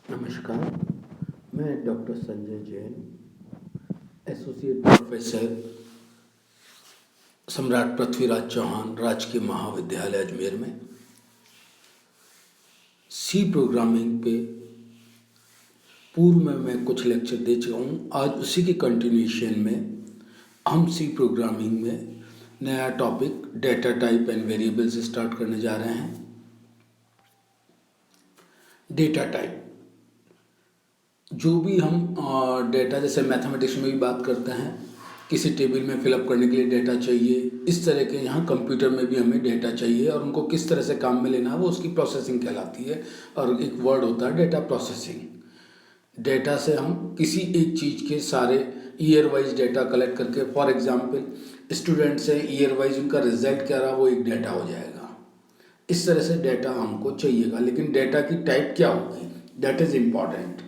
नमस्कार, मैं doctor Sanjay Jain, associate professor, सम्राट पृथ्वीराज चौहान राजकीय महाविद्यालय अजमेर में सी प्रोग्रामिंग पे पूर्व में मैं कुछ लेक्चर दे चुका हूँ। आज उसी के कंटिन्यूएशन में हम सी प्रोग्रामिंग में नया topic data type and variables start करने जा रहे हैं। डेटा टाइप, जो भी हम डेटा जैसे मैथमेटिक्स में भी बात करते हैं, किसी टेबल में फिलअप करने के लिए डेटा चाहिए, इस तरह के यहाँ कंप्यूटर में भी हमें डेटा चाहिए और उनको किस तरह से काम में लेना है वो उसकी प्रोसेसिंग कहलाती है। और एक वर्ड होता है डेटा प्रोसेसिंग। डेटा से हम किसी एक चीज़ के सारे ईयर वाइज डेटा कलेक्ट करके, फॉर एग्जांपल स्टूडेंट से ईयर वाइज उनका रिजल्ट क्या रहा वो एक डेटा हो जाएगा। इस तरह से डेटा हमको चाहिएगा, लेकिन डेटा की टाइप क्या होगी, दैट इज़ इम्पॉर्टेंट।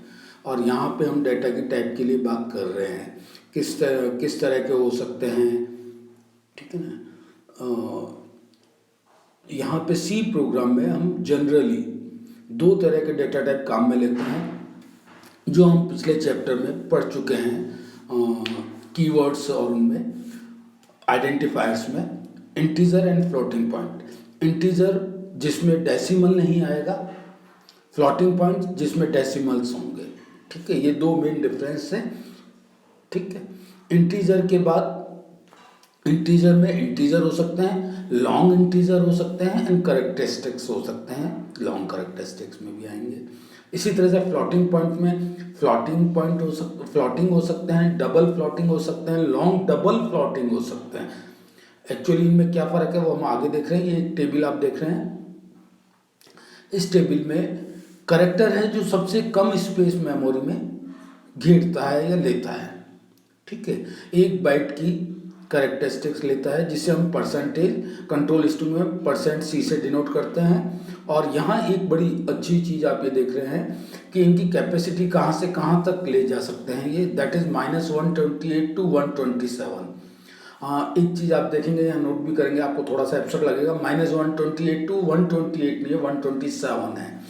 और यहाँ पे हम डेटा की टाइप के लिए बात कर रहे हैं, किस तरह के हो सकते हैं, ठीक है ना। यहाँ पे सी प्रोग्राम में हम जनरली दो तरह के डेटा टाइप काम में लेते हैं, जो हम पिछले चैप्टर में पढ़ चुके हैं, कीवर्ड्स और उनमें आइडेंटिफायर्स में, integer and floating point. Integer जिसमें डेसिमल नहीं आएगा, फ्लोटिंग पॉइंट जिसमें डेसिमल्स होंगे। ठीक है, ये दो मेन डिफरेंस है। ठीक है, इंटीजर के बाद इंटीजर में इंटीजर हो सकते हैं, लॉन्ग इंटीजर हो सकते हैं एंड करेक्टरिस्टिक्स हो सकते हैं, लॉन्ग करेक्टरिस्टिक्स में भी आएंगे। इसी तरह से फ्लोटिंग पॉइंट में फ्लोटिंग हो सकते हैं, डबल फ्लोटिंग हो सकते हैं, लॉन्ग डबल फ्लोटिंग हो सकते हैं। एक्चुअली इनमें क्या फ़र्क है वो हम आगे देख रहे हैं। ये एक टेबल आप देख रहे हैं, इस टेबल में करेक्टर है जो सबसे कम स्पेस मेमोरी में घेरता है या लेता है। ठीक है, एक बाइट की करेक्टरिस्टिक्स लेता है, जिसे हम परसेंटेज कंट्रोल स्ट्रिंग में %c से डिनोट करते हैं। और यहाँ एक बड़ी अच्छी चीज़ आप ये देख रहे हैं कि इनकी कैपेसिटी कहाँ से कहाँ तक ले जा सकते हैं ये, दैट इज़ -128 to 127। एक चीज़ आप देखेंगे या नोट भी करेंगे, आपको थोड़ा सा एब्सर्ड लगेगा, -128 to 128 नहीं है, 127 है,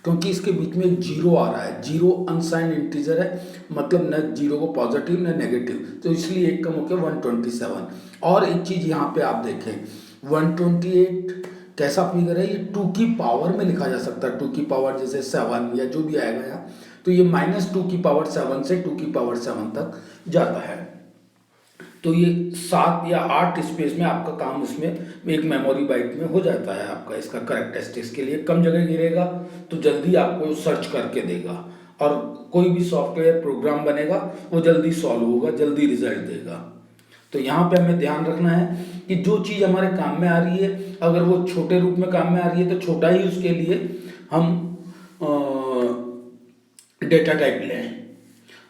क्योंकि इसके बीच में एक जीरो आ रहा है। जीरो अनसाइंड इंटीजर है, मतलब न जीरो को पॉजिटिव न नेगेटिव, तो इसलिए एक कम होकर 127। और एक चीज़ यहाँ पे आप देखें, 128 कैसा फिगर है, ये 2 की पावर में लिखा जा सकता है। 2 की पावर जैसे 7 या जो भी आएगा यहाँ, तो ये -2 की पावर 7 से 2 की पावर 7 तक जाता है। तो ये 7 या 8 स्पेस में आपका काम उसमें एक मेमोरी बाइट में हो जाता है आपका। इसका करेक्टरिस्टिक्स के लिए कम जगह गिरेगा तो जल्दी आपको सर्च करके देगा, और कोई भी सॉफ्टवेयर प्रोग्राम बनेगा वो जल्दी सॉल्व होगा, जल्दी रिजल्ट देगा। तो यहाँ पे हमें ध्यान रखना है कि जो चीज़ हमारे काम में आ रही है, अगर वो छोटे रूप में काम में आ रही है तो छोटा ही उसके लिए हम डेटा टाइप लें।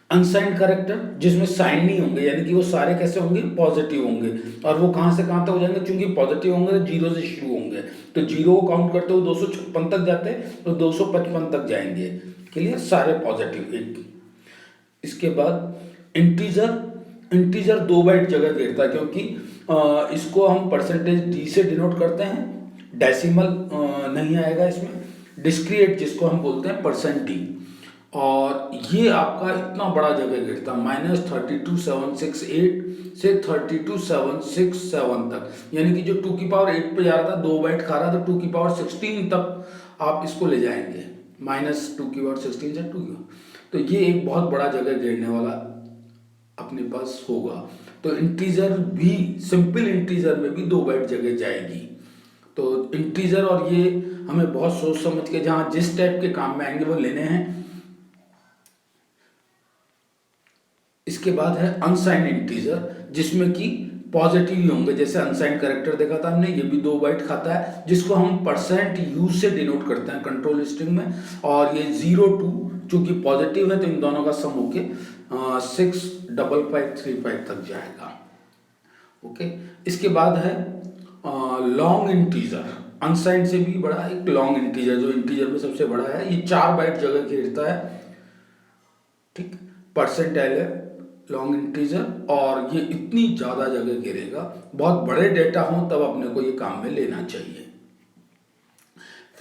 अनसाइंड कैरेक्टर जिसमें साइन नहीं होंगे, यानी कि वो सारे कैसे होंगे, पॉजिटिव होंगे, और वो कहाँ से कहाँ तक हो जाएंगे, चूंकि पॉजिटिव होंगे तो जीरो से शुरू होंगे, तो जीरो को काउंट करते हुए 256 तक जाते हैं तो 255 तक जाएंगे। क्लियर, सारे पॉजिटिव एक। इसके बाद इंटीजर 2 बाइट जगह घेरता है, क्योंकि इसको हम %d से डिनोट करते हैं, डेसिमल नहीं आएगा इसमें। डिस्क्रीट जिसको हम बोलते हैं %d, और ये आपका इतना बड़ा जगह घेरता है, -32768 से 32767 तक, यानी कि जो 2 की पावर 8 पे जा रहा था, 2 बाइट खा रहा था, 2 की पावर 16 तक आप इसको ले जाएंगे, -2 की पावर 16 से 2 की पावर। तो ये एक बहुत बड़ा जगह घेरने वाला अपने पास होगा। तो इंटीजर भी, सिंपल इंटीजर में भी 2 बाइट जगह जाएगी। तो इंटीजर, और ये हमें बहुत सोच समझ के जहाँ जिस टाइप के काम में आएंगे वो लेने हैं। इसके बाद है अनसाइंड इंटीजर, जिसमें कि पॉजिटिव ही होंगे, जैसे अनसाइंड कैरेक्टर देखा था हमने, ये भी 2 बाइट खाता है, जिसको हम %u से डिनोट करते हैं कंट्रोल स्ट्रिंग में। और ये 0 to, चूंकि पॉजिटिव है तो इन दोनों का सम होके 65535 तक जाएगा। ओके, इसके बाद है लॉन्ग इंटीजर, अनसाइंड से भी बड़ा एक लॉन्ग इंटीजर, जो इंटीजर में सबसे बड़ा है, ये 4 बाइट जगह घेरता है। ठीक, परसेंटाइल है लॉन्ग इंटीजर, और ये इतनी ज़्यादा जगह घेरेगा, बहुत बड़े डेटा हों तब अपने को ये काम में लेना चाहिए।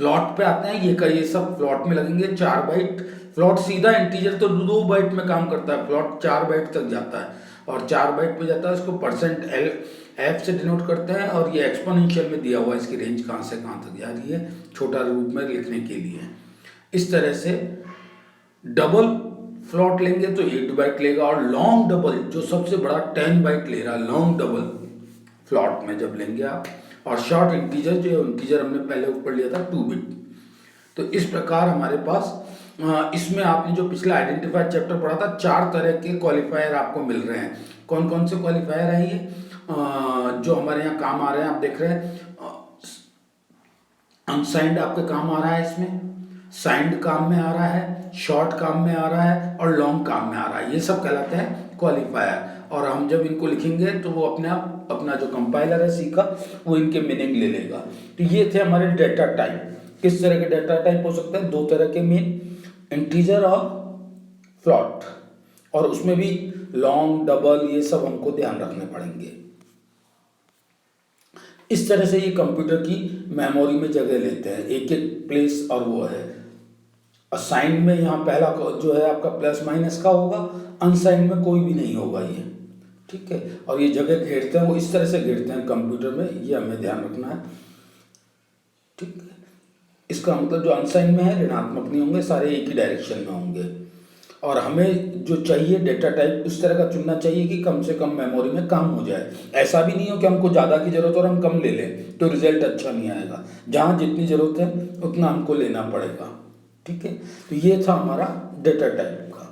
फ्लॉट पे आते हैं, ये सब फ्लॉट में लगेंगे 4 बाइट। फ्लॉट सीधा, इंटीजर तो 2 बाइट में काम करता है, फ्लॉट 4 बाइट तक जाता है और 4 बाइट पे जाता है, उसको परसेंट एल एफ से डिनोट करते हैं और ये एक्सपोनेंशियल में दिया हुआ है, इसकी रेंज कहाँ से कहाँ तक जा रही है छोटा रूप में लिखने के लिए। इस तरह से डबल फ्लॉट लेंगे तो 8 बाइट लेगा और लॉन्ग डबल जो सबसे बड़ा 10 बाइट ले रहा है लॉन्ग डबल फ्लॉट में जब लेंगे आप, और शॉर्ट इंटीजर जो इंटीजर हमने पहले ऊपर लिया था 2 बिट। तो इस प्रकार हमारे पास इसमें आपने जो पिछला आइडेंटिफायर चैप्टर पढ़ा था 4 तरह के क्वालिफायर आपको मिल रहे हैं। कौन कौन से क्वालिफायर हैं ये जो हमारे यहाँ काम आ रहे हैं, आप देख रहे हैं अनसाइंड आपके काम आ रहा है, इसमें साइंड काम में आ रहा है, शॉर्ट काम में आ रहा है और लॉन्ग काम में आ रहा है, ये सब कहलाते हैं क्वालिफायर। और हम जब इनको लिखेंगे तो वो अपने आप अपना जो कंपाइलर है सी का वो इनके मीनिंग ले लेगा। तो ये थे हमारे डेटा टाइप। किस तरह के डेटा टाइप हो सकते हैं? 2 तरह के मेन, इंटीजर और फ्लॉट, और उसमें भी लॉन्ग डबल ये सब हमको ध्यान रखने पड़ेंगे। इस तरह से ये कंप्यूटर की मेमोरी में जगह लेते हैं, एक एक प्लेस, और वो है असाइन में यहाँ पहला जो है आपका प्लस माइनस का होगा, अनसाइन में कोई भी नहीं होगा ये, ठीक है। और ये जगह घेरते हैं वो इस तरह से घेरते हैं कंप्यूटर में, ये हमें ध्यान रखना है, ठीक है। इसका मतलब जो अनसाइन में है ऋणात्मक नहीं होंगे, सारे एक ही डायरेक्शन में होंगे। और हमें जो चाहिए डेटा टाइप उस तरह का चुनना चाहिए कि कम से कम मेमोरी में काम हो जाए। ऐसा भी नहीं हो कि हमको ज़्यादा की ज़रूरत और हम कम ले लें तो रिजल्ट अच्छा नहीं आएगा। जहाँ जितनी ज़रूरत है उतना हमको लेना पड़ेगा, ठीक है। तो ये था हमारा डेटा टाइप का।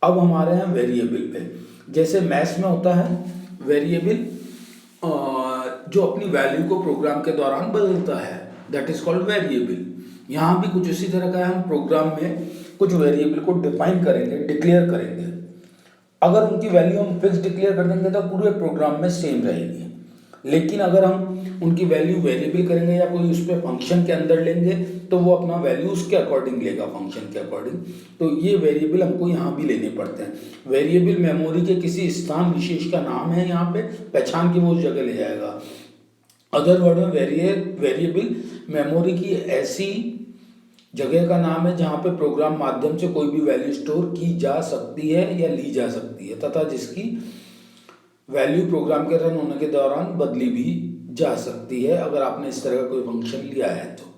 अब हमारे यहाँ वेरिएबल पे, जैसे मैथ्स में होता है वेरिएबल जो अपनी वैल्यू को प्रोग्राम के दौरान बदलता है, दैट इज कॉल्ड वेरिएबल। यहाँ भी कुछ इसी तरह का है, हम प्रोग्राम में कुछ वेरिएबल को डिफाइन करेंगे, डिक्लेयर करेंगे। अगर उनकी वैल्यू हम फिक्स डिक्लेयर कर देंगे तो पूरे प्रोग्राम में सेम रहेगी, लेकिन अगर हम उनकी वैल्यू वेरिएबल करेंगे या कोई उस पर फंक्शन के अंदर लेंगे तो वो अपना वैल्यू उसके अकॉर्डिंग लेगा, फंक्शन के अकॉर्डिंग। तो ये वेरिएबल हमको यहाँ भी लेने पड़ते हैं। वेरिएबल मेमोरी के किसी स्थान विशेष का नाम है, यहाँ पे पहचान के वो उस जगह ले जाएगा। अदर वर्ड में वेरिएबल मेमोरी की ऐसी जगह का नाम है जहाँ पे प्रोग्राम माध्यम से कोई भी वैल्यू स्टोर की जा सकती है या ली जा सकती है, तथा जिसकी वैल्यू प्रोग्राम के रन होने के दौरान बदली भी जा सकती है अगर आपने इस तरह का कोई फंक्शन लिया है तो।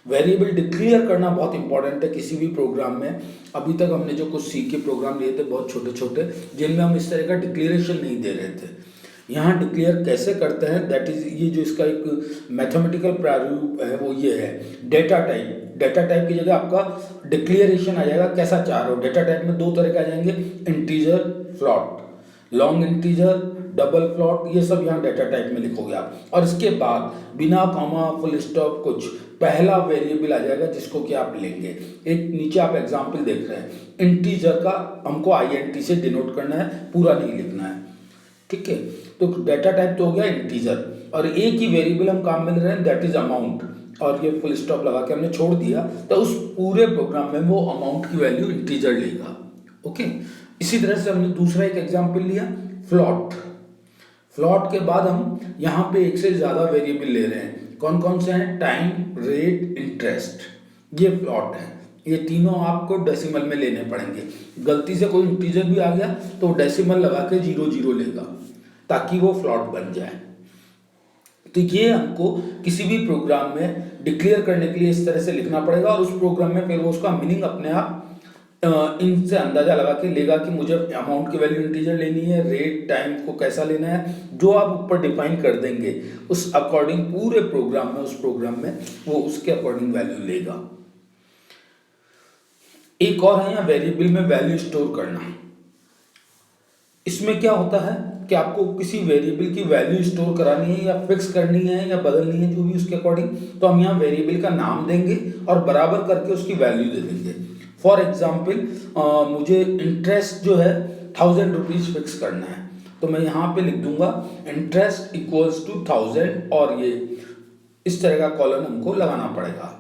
वेरिएबल डिक्लेयर करना बहुत इंपॉर्टेंट है किसी भी प्रोग्राम में। अभी तक हमने जो कुछ सी के प्रोग्राम लिए थे बहुत छोटे छोटे, जिनमें हम इस तरह का डिक्लेरेशन नहीं दे रहे थे। यहाँ डिक्लेयर कैसे करते हैं, दैट इज ये जो इसका एक मैथमेटिकल प्रारूप है वो ये है डेटा टाइप। डेटा टाइप की जगह आपका डिक्लेरेशन आ जाएगा, कैसा चाह रहे हो। डेटा टाइप में 2 तरह के आ जाएंगे, integer, float, long integer, double float, ये सब यहाँ डेटा टाइप में लिखोगे आप। और इसके बाद बिना कॉमा फुल स्टॉप कुछ पहला वेरिएबल आ जाएगा जिसको कि आप लेंगे। एक नीचे आप एग्जाम्पल देख रहे हैं, इंटीजर का हमको INT से डिनोट करना है, पूरा नहीं लिखना है, ठीक है। तो डेटा टाइप तो हो गया इंटीजर, और एक ही वेरिएबल हम काम में ले रहे हैं, दैट इज अमाउंट, और ये फुल स्टॉप लगा के हमने छोड़ दिया तो उस पूरे प्रोग्राम में वो अमाउंट की वैल्यू इंटीजर लेगा, ओके। इसी तरह से हमने दूसरा एक एग्जांपल लिया फ्लॉट। फ्लॉट के बाद हम यहाँ पे एक से ज़्यादा वेरिएबल ले रहे हैं। कौन कौन से हैं? टाइम, रेट, इंटरेस्ट, ये फ्लॉट है। ये तीनों आपको डेसिमल में लेने पड़ेंगे। गलती से कोई इंटीजर भी आ गया तो डेसिमल लगा के 0 लेगा ताकि वो फ्लॉट बन जाए। तो ये हमको किसी भी प्रोग्राम में डिक्लेयर करने के लिए इस तरह से लिखना पड़ेगा, और उस प्रोग्राम में फिर वो उसका मीनिंग अपने आप इनसे अंदाजा लगा के लेगा कि मुझे अमाउंट की वैल्यू इंटीजर लेनी है, रेट, टाइम को कैसा लेना है, जो आप ऊपर डिफाइन कर देंगे उस अकॉर्डिंग पूरे प्रोग्राम में, उस प्रोग्राम में वो उसके अकॉर्डिंग वैल्यू लेगा। एक और है यहाँ वेरिएबल में वैल्यू स्टोर करना। इसमें क्या होता है कि आपको किसी वेरिएबल की वैल्यू स्टोर करानी है या फिक्स करनी है या बदलनी है, जो भी उसके अकॉर्डिंग, तो हम यहाँ वेरिएबल का नाम देंगे और बराबर करके उसकी वैल्यू दे देंगे। फॉर एग्जाम्पल मुझे इंटरेस्ट जो है 1000 रुपीज़ फिक्स करना है, तो मैं यहाँ पे लिख दूंगा इंटरेस्ट इक्वल्स टू 1000, और ये इस तरह का कॉलम हमको लगाना पड़ेगा।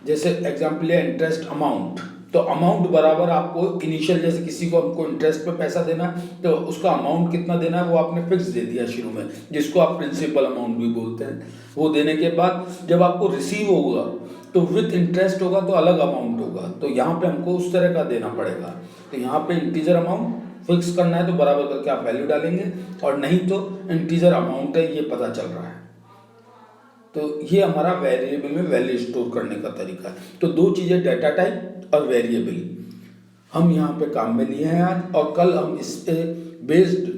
जैसे एग्जाम्पल है इंटरेस्ट अमाउंट, तो अमाउंट बराबर आपको इनिशियल, जैसे किसी को हमको इंटरेस्ट पे पैसा देना है तो उसका अमाउंट कितना देना है वो आपने फिक्स दे दिया शुरू में, जिसको आप प्रिंसिपल अमाउंट भी बोलते हैं। वो देने के बाद जब आपको रिसीव होगा तो विथ इंटरेस्ट होगा तो अलग अमाउंट होगा, तो यहाँ पे हमको उस तरह का देना पड़ेगा। तो यहाँ पे इंटीजर अमाउंट फिक्स करना है तो बराबर करके आप वैल्यू डालेंगे, और नहीं तो इंटीजर अमाउंट है ये पता चल रहा है। तो ये हमारा वेरिएबल में वैल्यू स्टोर करने का तरीका है। तो दो चीज़ें, डाटा टाइप और वेरिएबल, हम यहाँ पे काम में लिए हैं आज, और कल हम इस पे बेस्ड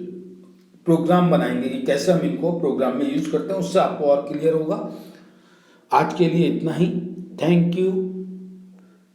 प्रोग्राम बनाएंगे कि कैसे हम इनको प्रोग्राम में यूज करते हैं, उससे आपको और क्लियर होगा। आज के लिए इतना ही। Thank you.